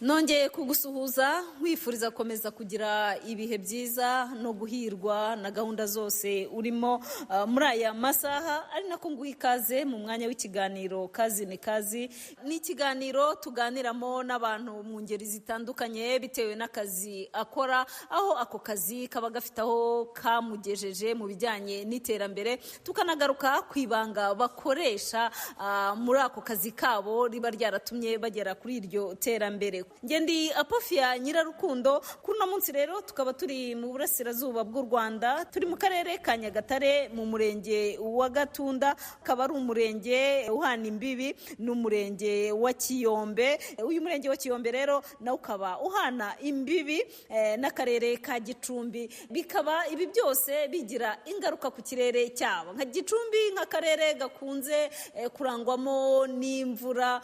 nongeye kugusuhuza wifuriza komeza kugira ibihe byiza no guhirwa na gahunda zose urimo muri aya masaha ari nako nguha ikaze mu mwanya w'ikiganiro kazi ni kazi. Ni ikiganiro tuganiramo n'abantu mu ngeri zitandukanye bitewe n'akazi akora, aho ako kazi kaba gafite aho kamugejeje mu bijyanye n'iterambere, tukanagaruka ku ibanga bakoresha muri ako kazi kabo riba ryaratumye bagera kuri iryo terambere. Ngendi Apofia Nyirarukundo, kuri no munsi rero tukaba turi mu burasirazuba bw'u Rwanda, turi mu karere ka Nyagatare mu murenge wa Gatunda, akaba ari umurenge uhana imbibi n'umurenge wa Kiyombe. Uyu murenge wa Kiyombe rero nawe ukaba uhana imbibi n'akarere ka Gicumbi, bikaba ibi byose bigira ingaruka ku kirere cyabo. Nka Gicumbi nk'akarere gakunze kurangwamo n'imvura,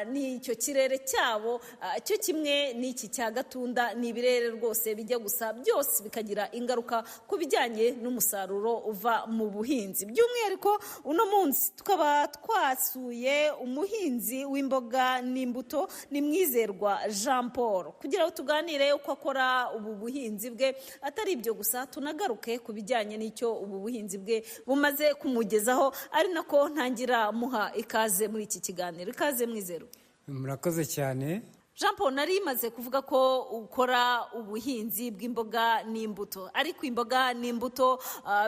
n'icyo kirere cyabo cyo kimwe n'iki cya Gatunda, ni ibirere rwose bijya gusa, byose bikagira ingaruka ku bijyanye n'umusaruro uva mu buhinzi. By'umwihariko uno munsi tukaba twasuye umuhinzi w'imboga n'imbuto, ni Mwizerwa Jean Paul, kugira ngo tuganire uko akora ubu buhinzi bwe. Atari ibyo gusa, tunagaruke ku bijyanye n'icyo ubu buhinzi bwe bumaze kumugezaho, ari nako ntangira muha ikaze muri iki kiganiro. Ikaze Mwizerwa. Murakoze cyane. Jean Paul, nari imaze kuvuga ko ukora ubuhinzi bw'imboga n'imbuto, ariko imboga n'imbuto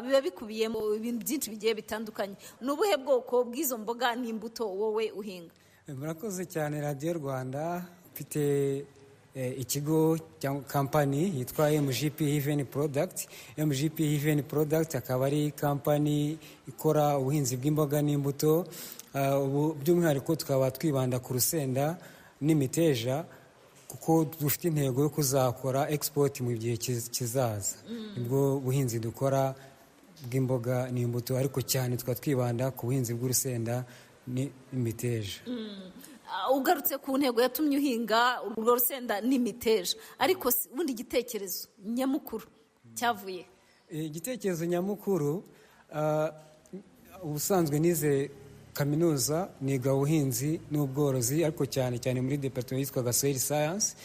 biba bikubiye mu bintu byinshi bigiye bitandukanye. Ni ubuhe bwoko bw'izo mboga n'imbuto wowe uhinga? Murakoze cyane Radio Rwanda. Mfite ikigo cyangwa kampani yitwa MGP Heaven Product. MGP Heaven Product akaba ari kampani ikora ubuhinzi bw'imboga n'imbuto. By'umwihariko tukaba twibanda ku rusenda n'imiteja, kuko dufite intego yo kuzakora export mu gihe kizaza. Nibwo buhinzi dukora bw'imboga n'imbuto, ariko cyane tukaba twibanda ku buhinzi bw'urusenda n'imiteja. Ugarutse ku ntego yatumye uhinga urwo rusenda n'imiteja, ariko ubundi igitekerezo nyamukuru cyavuye? Igitekerezo nyamukuru, ubusanzwe nize kaminuza, niga ubuhinzi n'ubworozi, ariko cyane cyane muri department yitwa Soil Science.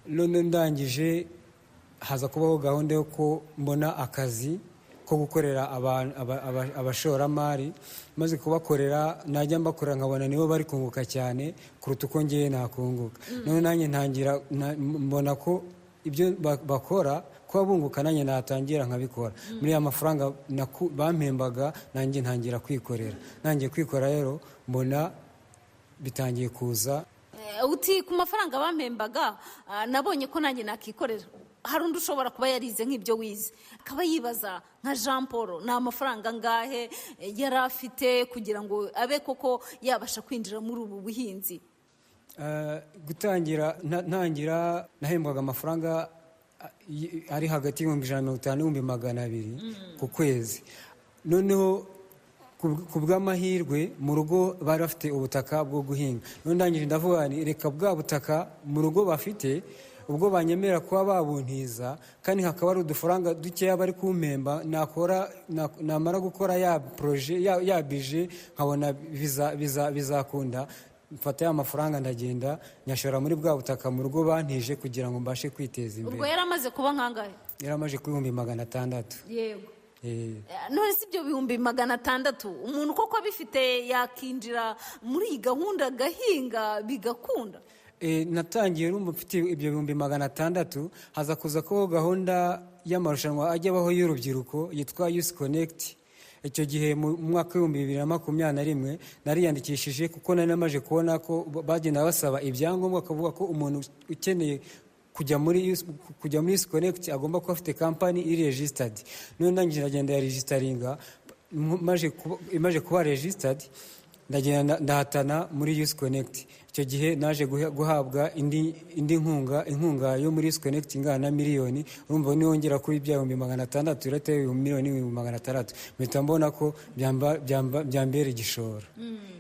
None ndangije haza kubaho gahunda yo ko mbona akazi ko gukorera abashoramari, maze kubakorera najya mbakorera nkabona nibo bari kunguka cyane kuruta uko ngiye nakunguka. None nanjye ntangira mbona ko ibyo bakora kuba bunguka nanjye natangira nkabikora. Muri ya mafaranga bampembaga nanjye ntangira kwikorera. Nanjye kwikora rero mbona bitangiye kuza. Uti ku mafaranga bampembaga nabonye ko nanjye nakikorera. Hari undi ushobora kuba yarize nk'ibyo wize, akaba yibaza nka Jean Paul, ni amafaranga ngahe yari afite kugira ngo abe koko yabasha kwinjira muri ubu buhinzi? Gutangira ntangira nahembwaga amafaranga ari hagati y'ibihumbi 150 n'ibihumbi 200 ku kwezi. Noneho ku bw'amahirwe mu rugo bari bafite ubutaka bwo guhinga. None ndangije ndavuga ni reka bwa butaka mu rugo bafite, ubwo banyemera kuba babuntiza, kandi hakaba ari udufaranga dukeya bari kumpemba, namara gukora ya projet ya bije nkabona bizakunda, mfata ya mafaranga ndagenda nyashora muri bwa butaka mu rugo bantije kugira ngo mbashe kwiteza imbere. Ubwo yaramaze kuba nkangahe? Yaramaje ku 600. Yego. None si ibyo 600 umuntu koko abifite yakinjira muri iyi gahunda gahinga bigakunda? Natangiye rumva mfite ibyo 600, haza kuza ko gahunda y'amarushanwa ajya baho y'urubyiruko yitwa Youth Connect. Icyo gihe mu mwaka wa 2021 nariyandikishije, kuko nari namaje kubona ko bagenda basaba ibyangombwa, akavuga ko umuntu ukeneye kujya muri Youth Connect agomba kuba afite company iri registered. None ndangije ndagenda ya registeringa, imaje kuba registered ndagenda ndahatana muri Youth Connect. Icyo gihe naje guhabwa indi inkunga yo muri Youth Connect ingana na miliyoni. Urumva niwongera kuri bya 600 urate miliyoni 600, mpita mbona ko byambera igishoro.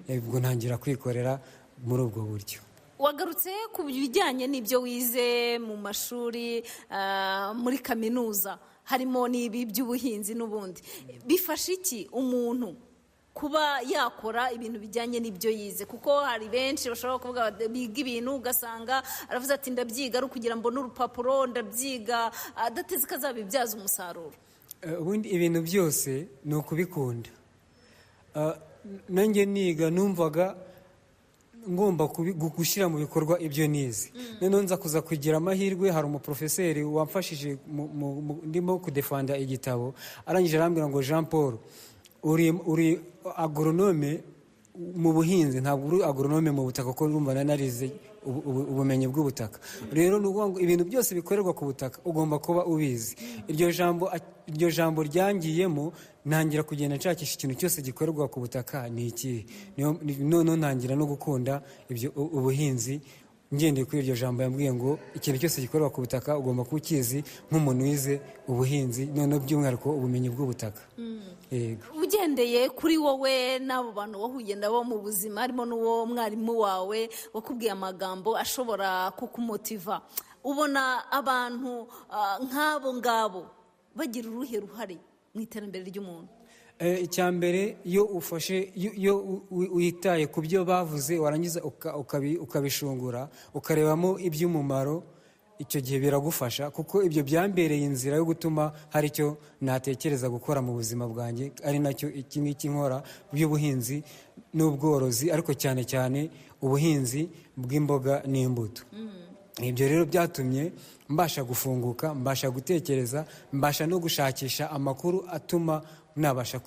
Ubwo ntangira kwikorera muri ubwo buryo. Wagarutse ku bijyanye n'ibyo wize mu mashuri muri kaminuza, harimo n'ibi by'ubuhinzi n'ubundi. Bifasha iki umuntu kuba yakora ibintu bijyanye n'ibyo yize, kuko hari benshi bashobora kuvuga biga ibintu ugasanga aravuze ati ndabyiga ari ukugira ngo mbone urupapuro, ndabyiga adateze ko azabibyaza umusaruro. Ubundi ibintu byose ni ukubikunda. Nanjye niga numvaga ngomba gushyira mu bikorwa ibyo nize. Noneho nza kuza kugira amahirwe, hari umuprofeseri wamfashije ndimo kudefanda igitabo, arangije arambwira ngo Jean Paul, uri agronome mu buhinzi, ntabwo uri agronome mu butaka, kuko urumva narize ubumenyi bw'ubutaka. Rero ni ukuvuga ngo ibintu byose bikorerwa ku butaka ugomba kuba ubizi. Iryo jambo ryangiyemo, ntangira kugenda nshakisha ikintu cyose gikorerwa ku butaka ni ikihe. Noneho ntangira no gukunda ubuhinzi ngendeye kuri iryo jambo yambwiye ngo ikintu cyose gikorerwa ku butaka ugomba kuba ukizi nk'umuntu wize ubuhinzi, noneho by'umwihariko ubumenyi bw'ubutaka. Ugendeye kuri wowe n'abo bantu wahuye nabo mu buzima, harimo n'uwo mwarimu wawe wakubwiye amagambo ashobora kukumotiva, ubona abantu nk'abo ngabo bagira uruhe ruhare mu iterambere ry'umuntu? Icya mbere, iyo witaye ku byo bavuze warangiza ukabishungura ukarebamo iby'umumaro, icyo gihe biragufasha, kuko ibyo byambereye inzira yo gutuma hari icyo natekereza gukora mu buzima bwanjye, ari nacyo iki ngiki nkora by'ubuhinzi n'ubworozi, ariko cyane cyane ubuhinzi bw'imboga n'imbuto. Ibyo rero byatumye mbasha gufunguka, mbasha gutekereza, mbasha no gushakisha amakuru atuma nabasha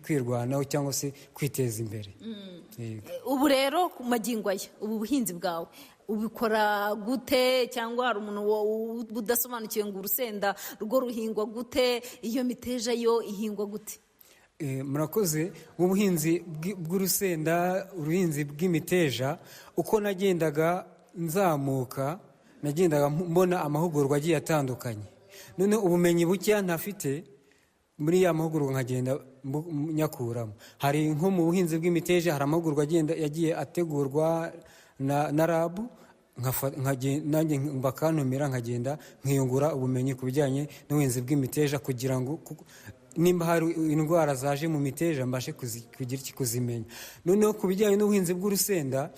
kwirwanaho cyangwa se kwiteza imbere. Ubu rero ku magingo aya, ubu buhinzi bwawe ubikora gute? Cyangwa hari umuntu udasobanukiwe ngo urusenda rwo ruhingwa gute, iyo miteja yo ihingwa gute? Murakoze. Mu buhinzi bw'urusenda, ubuhinzi bw'imiteja, uko nagendaga nzamuka, nagendaga mbona amahugurwa agiye atandukanye. None ubumenyi buke ntafite, muri ya mahugurwa nkagenda nyakuramo. Hari nko mu buhinzi bw'imiteja, hari amahugurwa yagiye ategurwa na RAB, nanjye bakantumira nkagenda nkiyungura ubumenyi ku bijyanye n'ubuhinzi bw'imiteja, kugira ngo nimba hari indwara zaje mu miteja mbashe kuzimenya. Noneho ku bijyanye n'ubuhinzi bw'urusenda,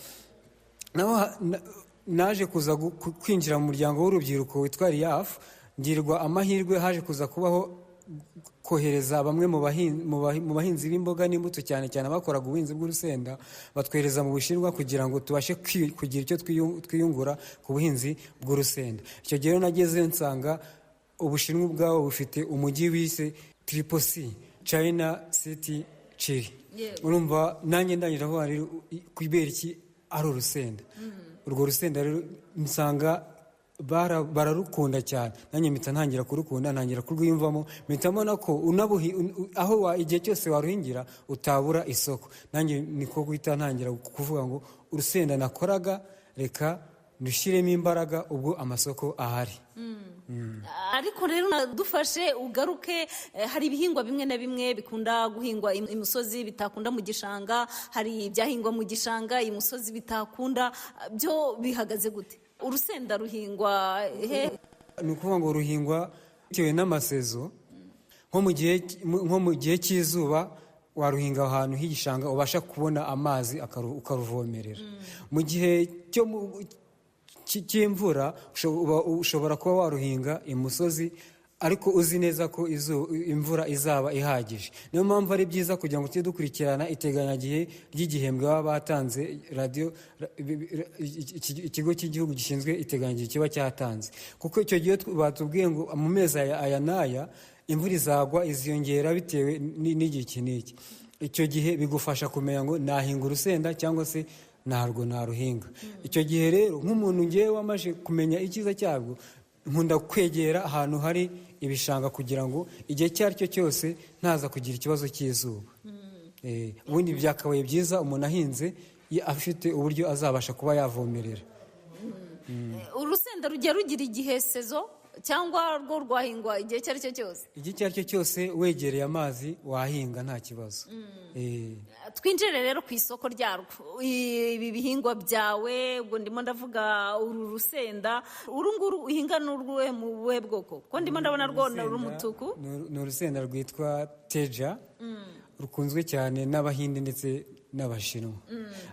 naje kuza kwinjira mu muryango w'urubyiruko witwa RIAF, ngirwa amahirwe, haje kuza kubaho kohereza bamwe mu bahinzi b'imboga n'imbuto, cyane cyane abakoraga ubuhinzi bw'urusenda, batwohereza mu Bushinwa kugira ngo tubashe kugira icyo twiyungura ku buhinzi bw'urusenda. Icyo gihe nageze nsanga Ubushinwa ubwabo bufite umujyi wise Triple C, China City Chili. Urumva nanjye ndangira aho ari kubera iki ari urusenda. Urwo rusenda rero nsanga bararukunda cyane, nanjye mpita ntangira kurukunda, ntangira kurwiyumvamo, mpita mbona ko aho igihe cyose waruhingira utabura isoko. Nanjye niko guhita ntangira kuvuga ngo urusenda nakoraga reka ndushyiremo imbaraga, ubwo amasoko ahari. Ariko rero dufashe ugaruke, hari ibihingwa bimwe na bimwe bikunda guhingwa imusozi bitakunda mu gishanga, hari ibyahingwa mu gishanga imusozi bitakunda, byo bihagaze gute? Urusenda ruhingwa he? Ni ukuvuga ngo ruhingwa bitewe n'amasezo. Nko mu gihe cy'izuba waruhinga ahantu h'igishanga ubasha kubona amazi ukaruvomerera. Mu gihe cy'imvura ushobora kuba waruhinga imusozi, ariko uzi neza ko imvura izaba ihagije. Niyo mpamvu ari byiza kugira ngo tujye dukurikirana iteganyagihe ry'igihembwe baba batanze, ikigo cy'igihugu gishinzwe iteganyagihe kiba cyatanze, kuko icyo gihe batubwiye ngo mu mezi aya n'aya imvura izagwa, iziyongera bitewe n'igihe iki n'iki. Icyo gihe bigufasha kumenya ngo nahinga urusenda cyangwa se ntabwo naruhinga. Icyo gihe rero nk'umuntu ngewe wamaze kumenya icyiza cyabwo, nkunda kwegera ahantu hari ibishanga kugira ngo igihe icyo ari cyo cyose ntaza kugira ikibazo cy'izuba. Ubundi byakabaye byiza umuntu ahinze afite uburyo azabasha kuba yavomerera. Urusenda rujya rugira igihe sezo? cyangwa rwo rwahingwa igihe icyo ari cyo cyose? igihe icyo ari cyo cyose wegereye amazi wahinga nta kibazo. Twinjire rero ku isoko ryarwo, ibi bihingwa byawe, ubwo ndimo ndavuga uru rusenda, uru nguru uhinga n'urwe mu buhe bwoko? Ko ndimo ndabona rwo ni umutuku. Ni urusenda rwitwa teja, rukunzwe cyane n'Abahinde ndetse n'Abashinwa.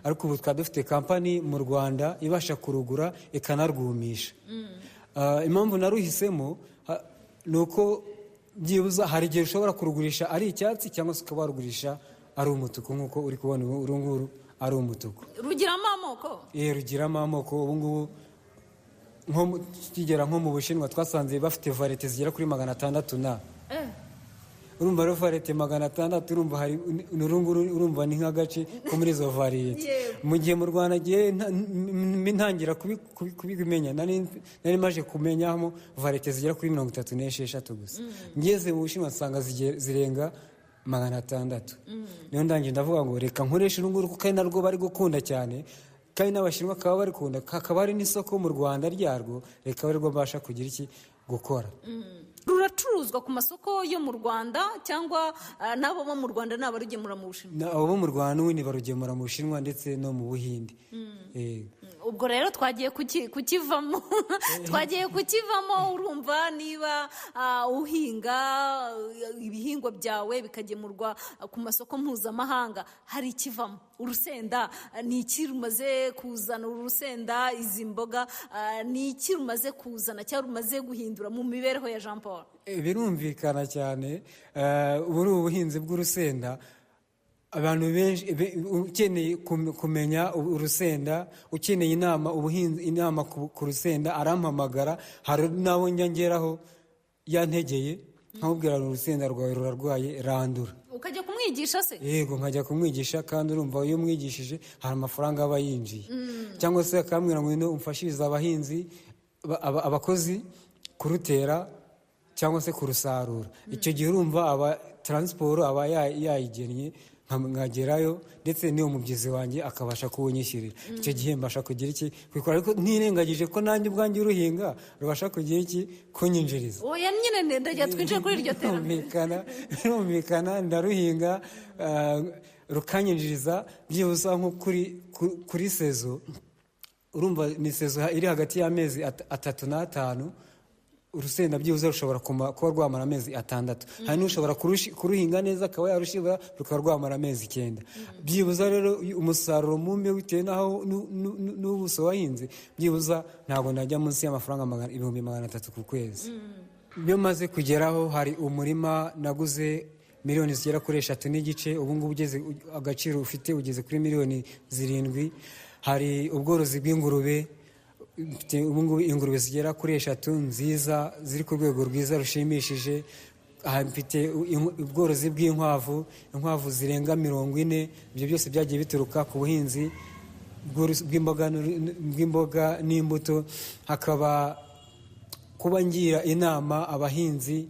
Ariko ubu twaba dufite kampani mu Rwanda ibasha kurugura ikanarwumisha. Impamvu naruhisemo ni uko byibuza hari igihe ushobora kurugurisha ari icyatsi cyangwa se ukaba warugurisha ari umutuku, nk'uko uri kubona uru nguru ari umutuku. Rugiramo amoko? Rugiramo amoko. Ubu ngubu tukigera nko mu Bushinwa twasanze bafite varete zigera kuri 600 urumva rero varete 600, urumva hari urumva ni nk'agace ko muri izo varete. Mu gihe mu Rwanda giye ntangira kubimenya, nari maje kumenyamo varete zigera kuri 36 gusa. Ngeze mu Bushinwa nsanga zirenga 600. Niyo ndangiye ndavuga ngo reka nkoreshe urunguru kuko ari narwo bari gukunda cyane, kandi n'Abashinwa bakaba barikunda, hakaba hari n'isoko mu Rwanda ryarwo, reka bari rwo mbasha kugira iki gukora. Ruracuruzwa ku masoko yo mu Rwanda cyangwa nabo bo mu Rwanda n'abarugemura mu Bushinwa? Abo bo mu Rwanda ubundi barugemura mu Bushinwa ndetse no mu Buhinde. Ubwo rero twagiye kukivamo twagiye kukivamo. Urumva niba uhinga ibihingwa byawe bikagemurwa ku masoko mpuzamahanga, hari ikivamo. Urusenda ni iki rumaze kuzana? Urusenda, izi mboga ni iki rumaze kuzana cyangwa rumaze guhindura mu mibereho ya Jean Paul? Birumvikana cyane. Ubu ubuhinzi bw'urusenda, abantu benshi ukeneye kumenya urusenda, ukeneye inama ku rusenda arampamagara. Hari n'abo njyangeraho yantegeye nkamubwira urusenda rwawe rurarwaye, randura. Ukajya kumwigisha se? Yego, nkajya kumwigisha, kandi urumva iyo umwigishije hari amafaranga aba yinjiye. Cyangwa se akambwira ngo umfashirize abakozi kurutera cyangwa se kurusarura. Icyo gihe urumva taransiporo aba yayigennye, nkagerayo ndetse n'iyo mubyizi wanjye akabasha kuwunyishyurira. Icyo gihe mbasha kugira iki kwikora, ariko ntirengagije ko nanjye ubwanjye uruhinga rubasha kugira iki kunyinjiriza. Oya nyine ndajya twinjira kuri iryo terambere. Birumvikana ndaruhinga rukanyinjiriza byibuze nko kuri sezo. Urumva ni sezo iri hagati y'amezi 3 n'5. Urusenda byibuze rushobora kuba rwamara amezi 6. Hari n'ushobora kuruhinga neza akaba yarushibura rukaba rwamara amezi 9. Byibuze rero umusaruro mumbe bitewe naho n'ubuso wahinze, byibuze ntabwo najya munsi y'amafaranga 300 ku kwezi. Byo maze kugeraho, hari umurima naguze miliyoni zigera kuri 3 n'igice. Ubu ngubu agaciro ufite ugeze kuri miliyoni 7. Hari ubworozi bw'ingurube, ubu ngubu ingurube zigera kuri 3 nziza ziri ku rwego rwiza rushimishije. Mfite ubworozi bw'inkwavu, inkwavu zirenga 40. Ibyo byose byagiye bituruka ku buhinzi bw'imboga n'imbuto. Hakaba kuba ngira inama abahinzi,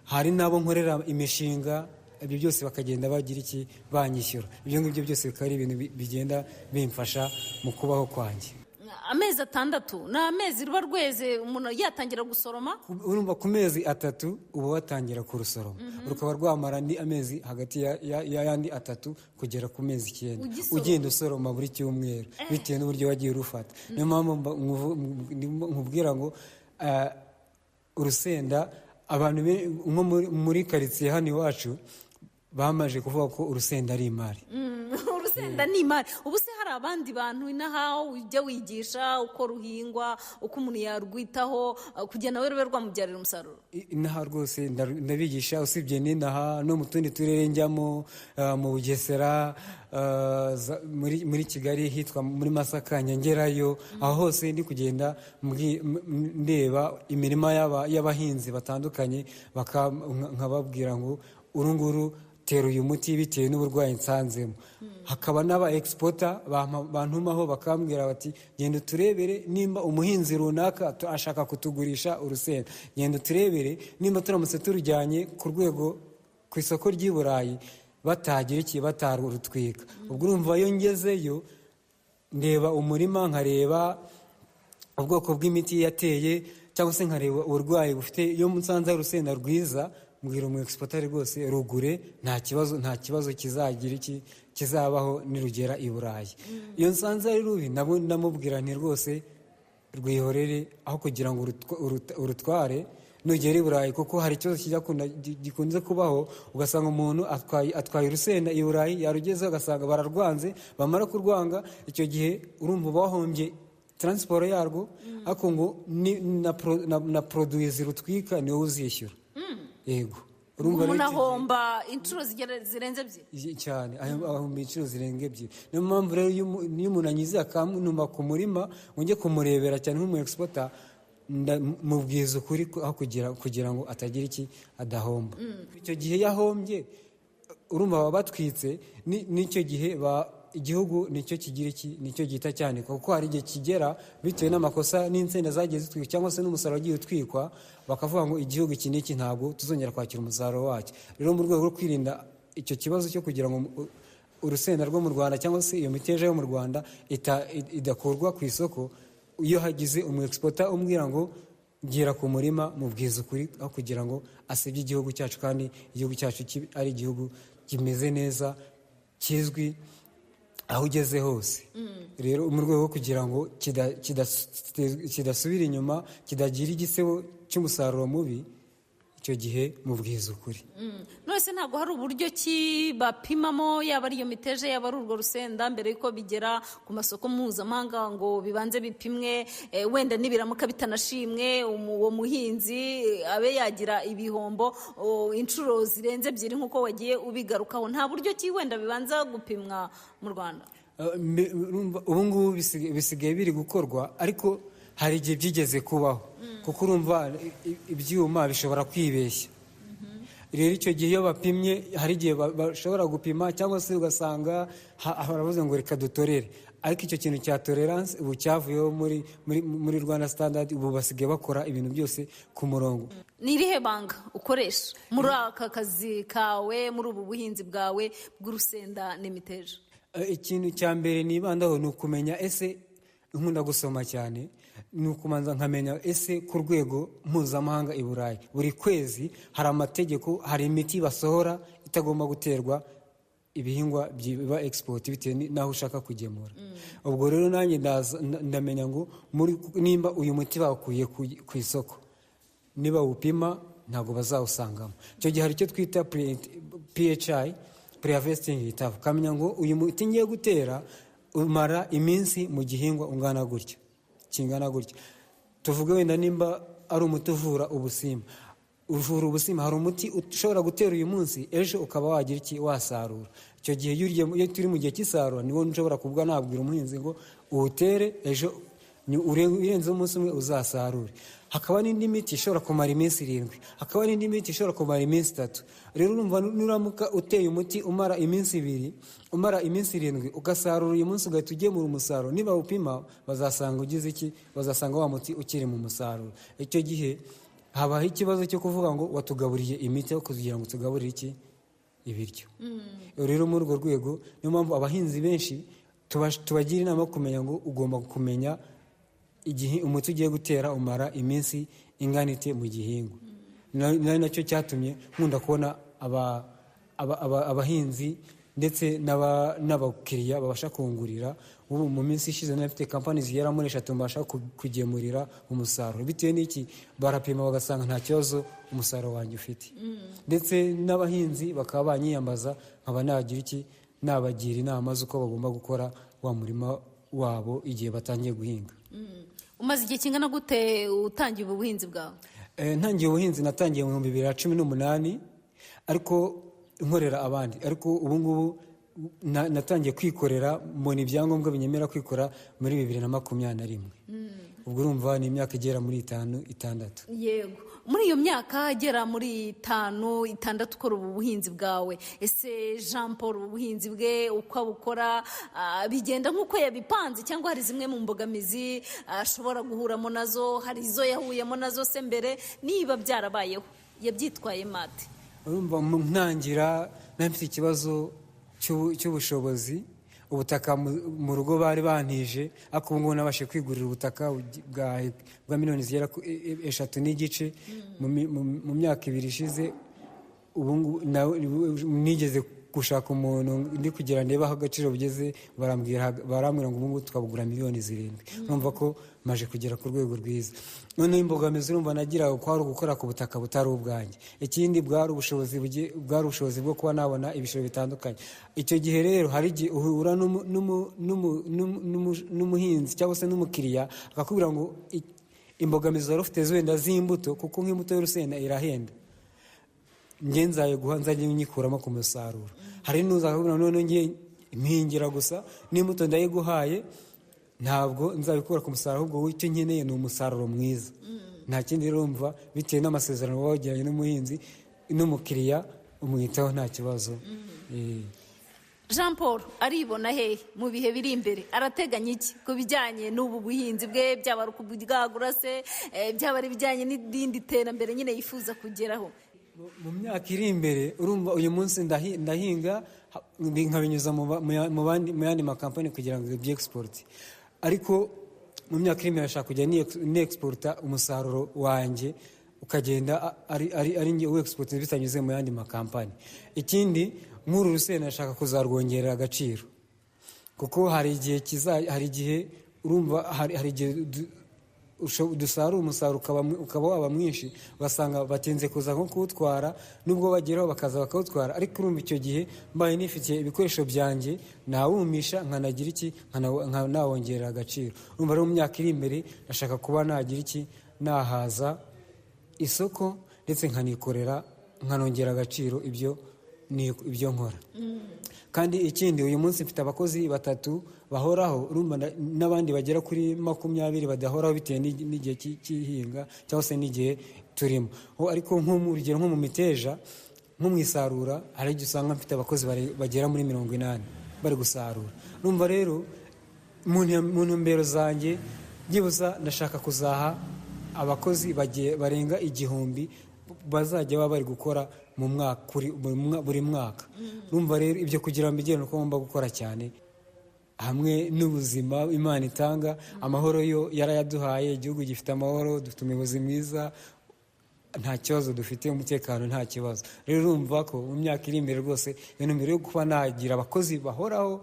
hari n'abo nkorera imishinga, ibyo byose bakagenda bagira iki banyishyura. Ibyo ngibyo byose bikaba ari ibintu bigenda bimfasha mu kubaho kwanjye. Amezi 6 ni amezi ruba rweze umuntu yatangira gusoroma. Urumva ku mezi 3 uba watangira kurusoroma, rukaba rwamara ni amezi hagati y'ayandi 3 kugera ku mezi 9 ugenda usoroma buri cyumweru bitewe n'uburyo wagiye urufata. Niyo mpamvu nkubwira ngo urusenda, abantu nko muri karitsiye hano iwacu bamaje kuvuga ko urusenda ari imari. Urusenda ni imari. Ubu se hari abandi bantu inaha ujya wigisha uko ruhingwa, uko umuntu yarwitaho kugira nawe rube rwamubyarira umusaruro? Inaha rwose ndabigisha, usibye n'inaha no mu tundi turere njyamo, mu Bugesera, muri Kigali hitwa muri Masaka, ngerayo. Aho hose ndi kugenda ndeba imirima y'abahinzi batandukanye, nkababwira ngo urunguru tera uyu muti bitewe n'uburwayi nsanzemo. Hakaba n'aba exporter bantumaho bakambwira bati genda turebere nimba umuhinzi runaka ashaka kutugurisha urusenda, genda turebere nimba turamutse turujyanye ku isoko ry'i Burayi batagira iki batarurutwika. Ubwo urumva iyo ngezeyo ndeba umurima, nkareba ubwoko bw'imiti yateye, cyangwa se nkareba uburwayi bufite, iyo nsanze ari urusenda rwiza mbwira umu exporter rwose rugure, nta kibazo kizagira kizabaho nirugera i Burayi. Iyo nsanze ari rubi nabo ndamubwira nti rwose rwihorere, aho kugira ngo urutware nugera i Burayi, kuko hari ikibazo gikunze kubaho, ugasanga umuntu atwaye urusenda i Burayi, yarugezeho ugasanga bararwanze, bamara kurwanga icyo gihe urumva bahombye transport yarwo, ariko ngo na produit zirutwika niwe uzishyura. Yego, umuntu ahomba inshuro zirenze ebyiri cyane, ahomba inshuro zirenga ebyiri. Niyo mpamvu rero iyo umuntu anyuze akanuma ku murima ujye kumurebera cyane nk'umu exporter, mubwiza ukuri aho kugira ngo atagira adahomba. Icyo gihe yahombye urumva baba batwitse, n'icyo gihe igihugu nicyo kigira nicyo gihita cyane, kuko hari igihe kigera bitewe n'amakosa n'insenda zagiye zitwikwa cyangwa se n'umusaruro wagiye utwikwa, bakavuga ngo igihugu iki n'iki ntabwo tuzongera kwakira umusaruro wacyo. Rero mu rwego rwo kwirinda icyo kibazo cyo kugira ngo urusenda rwo mu Rwanda cyangwa se iyo miteja yo mu Rwanda idakurwa ku isoko, iyo hagize umu exporter umbwira ngo gera ku murima mubwiza ukuri, aho kugira ngo asebye igihugu cyacu, kandi igihugu cyacu ari igihugu kimeze neza, kizwi aho ugeze hose. Rero mu rwego rwo kugira ngo kidasubira inyuma, kidagira igisebo cy'umusaruro mubi, icyo gihe mubwiza ukuri. None se ntabwo hari uburyo ki bapimamo, yaba ari iyo miteja yaba ari urwo rusenda, mbere yuko bigera ku masoko mpuzamahanga ngo bibanze bipimwe, wenda nibiramuka bitanashimwe uwo muhinzi abe yagira ibihombo inshuro zirenze ebyiri nk'uko wagiye ubigarukaho? Nta buryo ki wenda bibanza gupimwa mu Rwanda? Ubu ngubu bisigaye biri gukorwa, ariko hari igihe byigeze kubaho, kuko urumva ibyuma bishobora kwibeshya. Rero icyo gihe iyo bapimye, hari igihe bashobora gupima cyangwa se ugasanga baravuze ngo reka dutorere, ariko icyo kintu cya tolerance ubu cyavuyeho muri Rwanda Standard. Ubu basigaye bakora ibintu byose ku murongo. Ni irihe banga ukoresha muri aka kazi kawe, muri ubu buhinzi bwawe bw'urusenda n'imiteja? Ikintu cya mbere nibandaho ni ukumenya, ese nkunda gusoma cyane, ni ukumanza nkamenya ese ku rwego mpuzamahanga i Burayi buri kwezi hari amategeko, hari imiti basohora itagomba guterwa ibihingwa biba export bitewe n'aho ushaka kugemura. Ubwo rero nanjye ndamenya ngo nimba uyu muti bakuye ku isoko, niba upima ntabwo bazawusangamo. Icyo gihe hari icyo twita PHI, pre-harvesting hitaf, kamenya ngo uyu muti ngiye gutera umara iminsi mu gihingwa ungana gutya, kingana gutya. Tuvuge wenda nimba ari umuti uvura ubusimba, hari umuti ushobora gutera uyu munsi, ejo ukaba wagira wasarura. Icyo gihe iyo turi mu gihe cy'isarura, niwo nshobora kuvuga nabwira umuhinzi ngo uwutere, ejo urenze umunsi umwe uzasarure. Hakaba n'indi miti ishobora kumara iminsi 7, hakaba n'indi miti ishobora kumara iminsi 3. Rero urumva nuramuka uteye umuti umara iminsi 2, umara iminsi 7, ugasarura uyu munsi ugahita ugemura umusaruro, niba upima bazasanga ugize bazasanga wa muti ukiri mu musaruro. Icyo gihe habaho ikibazo cyo kuvuga ngo watugaburiye imiti aho kugira ngo tugaburire ibiryo. Rero muri urwo rwego niyo mpamvu abahinzi benshi tubagira inama kumenya ngo ugomba kumenya igihe umuti ugiye gutera umara iminsi ingana ite mu gihingwa. Nacyo cyatumye nkunda kubona abahinzi ndetse n'abakiriya babasha kungurira. Ubu mu minsi ishize nafite kampani zigera muri 3 mbasha kugemurira umusaruro, bitewe n'iki barapima bagasanga nta kibazo umusaruro wanjye ufite. Ndetse n'abahinzi bakaba banyiyambaza, nkaba nabagira inama z'uko bagomba gukora wa murima wabo igihe batangiye guhinga. Umaze igihe kingana gute utangiye ubu buhinzi bwawe? Ntangiye ubuhinzi natangiye mu 2018, ariko nkorera abandi. Ariko ubu ngubu natangiye kwikorera, mbona ibyangombwa binyemera kwikora muri 2021. Ubwo urumva ni imyaka igera muri 5-6. Yego, muri iyo myaka igera muri 5-6 ukora ubu buhinzi bwawe, ese Jean Paul ubu buhinzi bwe uko abukora bigenda nk'uko yabipanze, cyangwa hari zimwe mu mbogamizi ashobora guhuramo nazo, hari izo yahuyemo nazo se mbere? Niba byarabayeho yabyitwaye mate? Urumva mu ntangira nafite ikibazo cy'ubushobozi. ubutaka mu rugo bari bantije, ariko ubu ngubu nabashe kwigurira ubutaka bwa miliyoni zigera 3.5 mu myaka 2 ishize. Ubu nigeze gushaka umuntu ndi kugira ndebe aho agaciro bugeze, barambwira ngo ubu ngubu twabugura miliyoni 7. numva ko maje kugera ku rwego rwiza. None imbogamizi urumva nagira ko ari gukora ku butaka butari ubwanjye. Ikindi bwari ubushobozi bwo kuba nabona ibishoro bitandukanye. Icyo gihe rero hari igihe uhura n'umuhinzi cyangwa se n'umukiriya akakubwira ngo imbogamizi wari ufite wenda z'imbuto, kuko nk'imbuto y'urusenda irahenda, njye nzayiguha nzajye nyikuramo ku musaruro. Hari n'uzakubwira none ngiye mpingira gusa n'imbuto ndayiguhaye, ntabwo nzabikura ku musaruro, ahubwo icyo nkeneye ni umusaruro mwiza. Nta kindi rero umva, bitewe n'amasezerano wagiranye n'umuhinzi n'umukiriya, umwitaho nta kibazo. Jean Paul aribona hehe mu bihe biri imbere? Arateganya iki ku bijyanye n'ubu buhinzi bwe, byaba ari ukubwagura se, byaba ari ibijyanye n'irindi terambere nyine yifuza kugeraho? Mu myaka iri imbere urumva uyu munsi ndahinga nkabinyuza mu yandi makampani kugira ngo byexport, ariko mu myaka iri imbere ashaka kujya n'exporta umusaruro wanjye ukagenda ari njye uexporta bitanyuze mu yandi makampani. Ikindi, nk'uru rusenda nashaka kuzarwongerera agaciro, kuko hari igihe urumva hari igihe dusarura umusaruro ukaba waba mwinshi, ugasanga batinze kuza nko kuwutwara, nubwo bageraho bakaza bakawutwara, ariko urumva icyo gihe mbaye nifitiye ibikoresho byanjye nawumisha nkanagira iki, nawongerera agaciro. Urumva rero mu myaka iri imbere nashaka kuba nagira iki, nahaza isoko ndetse nkanikorera, nkanongera agaciro ibyo nkora. Kandi ikindi, uyu munsi mfite abakozi 3 bahoraho, urumva n'abandi bagera kuri 20 badahoraho bitewe n'igihe cy'ihinga cyangwa se n'igihe turimo. Ariko urugero nko mu miteja, nko mu isarura, hari igihe usanga mfite abakozi bagera muri 80 bari gusarura. Urumva rero mu ntumbero zanjye byibuza ndashaka kuzaha abakozi barenga 1000 bazajya baba bari gukora mu mwaka buri mwaka. Urumva rero ibyo kugira ngo mbigere nuko ngomba gukora cyane, hamwe n'ubuzima Imana itanga. Amahoro yo yarayaduhaye, igihugu gifite amahoro, dufite umuyobozi mwiza, nta kibazo dufite, umutekano nta kibazo. Rero urumva ko mu myaka iri imbere rwose iyo ntumbero yo kuba nagira abakozi bahoraho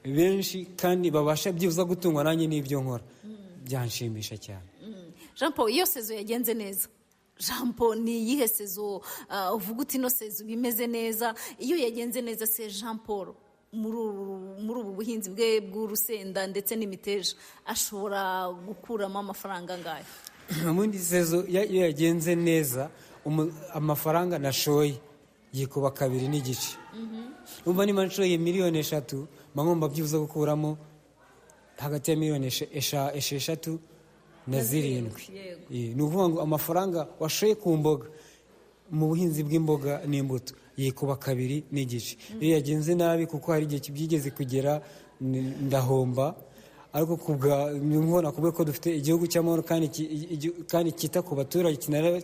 benshi kandi babasha byibuza gutungwa nanjye n'ibyo nkora, byanshimisha cyane. Jean Paul, iyo sezo yagenze neza, Jean Paul ni iyihe sezo uvuga uti ino sezo bimeze neza? Iyo yagenze neza se Jean Paul muri ubu buhinzi bwe bw'urusenda ndetse n'imiteja ashobora gukuramo amafaranga angahe? Mundi sezo iyo yagenze neza, amafaranga nashoye yikuba 2.5. Umva niba nshoye miliyoni 3, ngomba byibuza gukuramo hagati ya miliyoni 6 na 7. Ni ukuvuga ngo amafaranga washoye ku mboga mu buhinzi bw'imboga n'imbuto yikuba 2.5. Iyo yagenze nabi, kuko hari igihe byigeze kugera ndahomba, ariko nkubona kubera ko dufite igihugu cy'amahoro kandi kita ku baturage,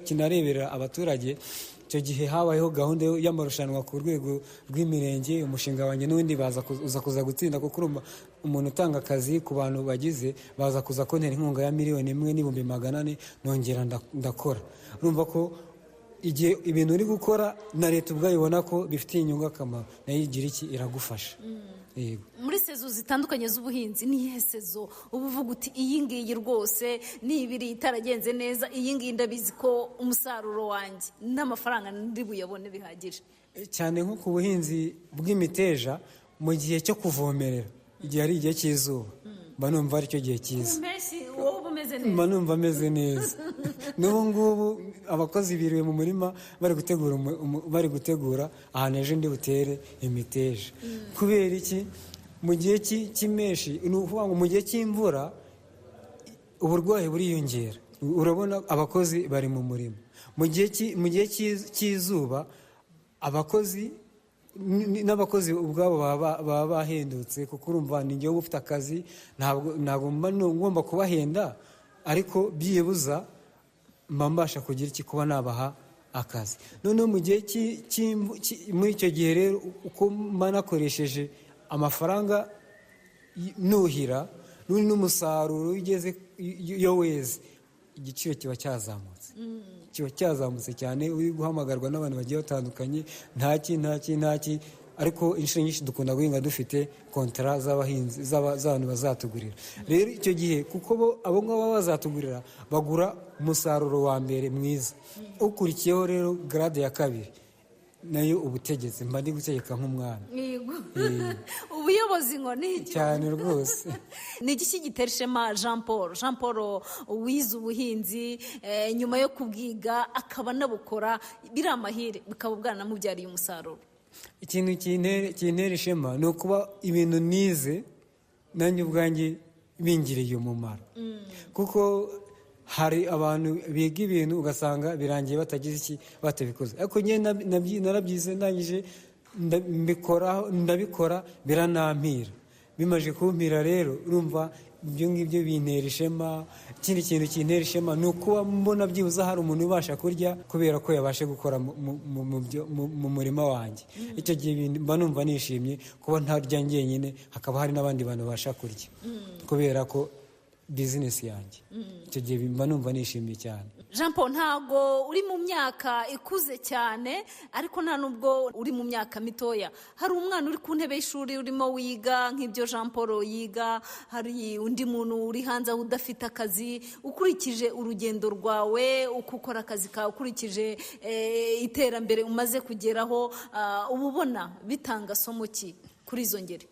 kinareberera abaturage. Icyo gihe habayeho gahunda y'amarushanwa ku rwego rw'imirenge. Umushinga wanjye n'ubundi uza kuza gutsinda, kuko urumva umuntu utanga akazi ku bantu bagize baza kuza kontera inkunga ya 1,400,000 nongera ndakora. Urumva ko igihe ibintu uri gukora na leta ubwayo ibona ko bifitiye inyungu akamaro, nayo igira iki, iragufasha. Yego. Muri sezo zitandukanye z'ubuhinzi, ni iyihe sezo uba uvuga uti iyi ngiyi rwose nibiri itaragenze neza, iyi ngiyi ndabizi ko umusaruro wanjye n'amafaranga ndi buyabone bihagije? Cyane nko ku buhinzi bw'imiteja, mu gihe cyo kuvomerera, igihe ari igihe cy'izuba, mba numva ari cyo gihe cyiza, mba numva ameze neza. N'ubu ngubu abakozi biriwe mu murima bari gutegura ahantu ejo ndi butere imiteja. Kubera iki? Mu gihe cy'imeshi, ni ukuvuga ngo mu gihe cy'imvura uburwayi buriyongera, urabona abakozi bari mu murima. Mu gihe cy'izuba abakozi n'abakozi ubwabo baba bahendutse, kuko urumva ni njyewe ufite akazi, ntabwo mba ngomba kubahenda, ariko byibuza mba mbasha kugira iki, kuba nabaha akazi. Noneho mu gihe muri icyo gihe rero uko mba nakoresheje amafaranga nuhira n'umusaruro ugeze iyo weze igiciro kiba cyazamutse cyane. uri guhamagarwa n'abantu bagiye batandukanye ntaki ariko inshuro nyinshi dukunda guhinga dufite kontara z'abahinzi z'abantu bazatugurira. rero icyo gihe kuko abo ngabo baba bazatugurira bagura umusaruro wa mbere mwiza, ukurikiyeho rero garade ya kabiri nayo ubutegetsi mba ndi gutegeka nk'umwana. ubuyobozi ngo ni cyane rwose. ni igiki gitera ishema Jean Paul wize ubuhinzi nyuma yo kubwiga akaba anabukora biri amahire bukaba bwanamubyariye umusaruro? ikintu kintera ishema ni ukuba ibintu nize nanjye ubwanjye bingiriye umumaro. kuko hari abantu biga ibintu ugasanga birangiye batagize batabikoze, ariko njye narabyize ndangije ndabikora biranampira. bimaze kumpira rero urumva ibyo ngibyo bintera ishema. ikindi kintu kintera ishema ni ukuba mbona byibuze hari umuntu ubasha kurya kubera ko yabashe gukora mu murima wanjye. icyo gihe mba numva nishimye kuba ntarya njyenyine, hakaba hari n'abandi bantu babasha kurya kubera ko bizinesi yanjye. icyo gihe mba numva nishimye cyane. Jean Paul, ntabwo uri mu myaka ikuze cyane ariko nta nubwo uri mu myaka mitoya. hari umwana uri ku ntebe y'ishuri urimo wiga nk'ibyo Jean Paul yiga, hari undi muntu uri hanze aho udafite akazi. ukurikije urugendo rwawe uko ukora akazi kawe, ukurikije iterambere umaze kugeraho, uba ubona bitanga somo ki kuri izo ngeri?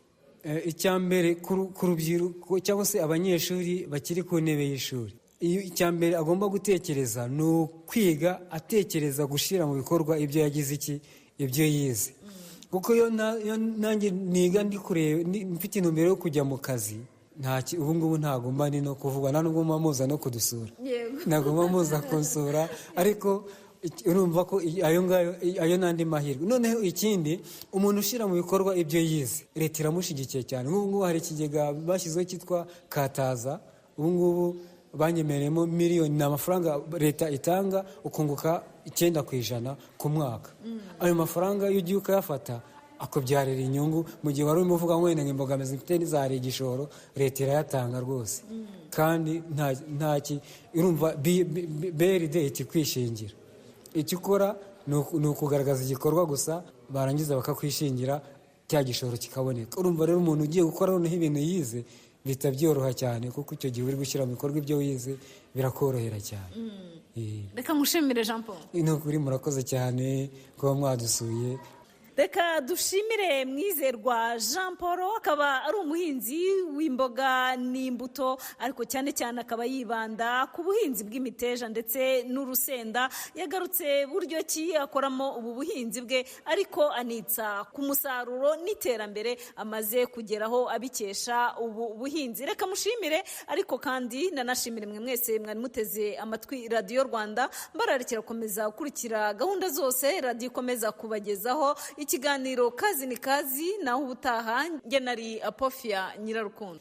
icya mbere ku rubyiruko cyangwa se abanyeshuri bakiri ku ntebe y'ishuri, icya mbere agomba gutekereza ni ukwiga atekereza gushyira mu bikorwa ibyo yagize ibyo yize. kuko iyo nanjye niga ndi kureba mfite intumbero yo kujya mu kazi, ubu ngubu ntabwo mba ni no kuvuga, nta nubwo mba muza no kudusura, ntabwo mba muza kunsura, ariko urumva ko ayo n'andi mahirwe. noneho ikindi, umuntu ushyira mu bikorwa ibyo yize leta iramushyigikiye cyane. nk'ubu ngubu hari ikigega bashyizeho cyitwa Kataza, ubu ngubu banyemereyemo miliyoni, ni amafaranga leta itanga ukunguka 9% ku mwaka. ayo mafaranga iyo ugiye ukayafata akubyarira inyungu, mu gihe wari urimo uvuga wenda imbogamizi mfite n'izari igishoro, leta irayatanga rwose. kandi urumva BRD iti kwishingira, icyo ukora ni ukugaragaza igikorwa gusa, barangiza bakakwishingira cya gishoro kikaboneka. urumva rero umuntu ugiye gukora noneho ibintu yize bihita byoroha cyane, kuko icyo gihe uri gushyira mu bikorwa ibyo wize birakorohera cyane. reka mushimire Jean Paul. ni ukuri murakoze cyane kuba mwadusuye. reka dushimire Mwizerwa Jean Paul, akaba ari umuhinzi w'imboga n'imbuto, ariko cyane cyane akaba yibanda ku buhinzi bw'imiteja ndetse n'urusenda. yagarutse buryo ki akoramo ubu buhinzi bwe, ariko anitsa ku musaruro n'iterambere amaze kugeraho abikesha ubu buhinzi. reka mushimire, ariko kandi nanashimire mwe mwese mwari muteze amatwi radiyo Rwanda. mbararikira gukomeza gukurikira gahunda zose radiyo ikomeza kubagezaho. ikiganiro Kazi ni Kazi, naho ubutaha. njye nari Apofia Nyirarukundo.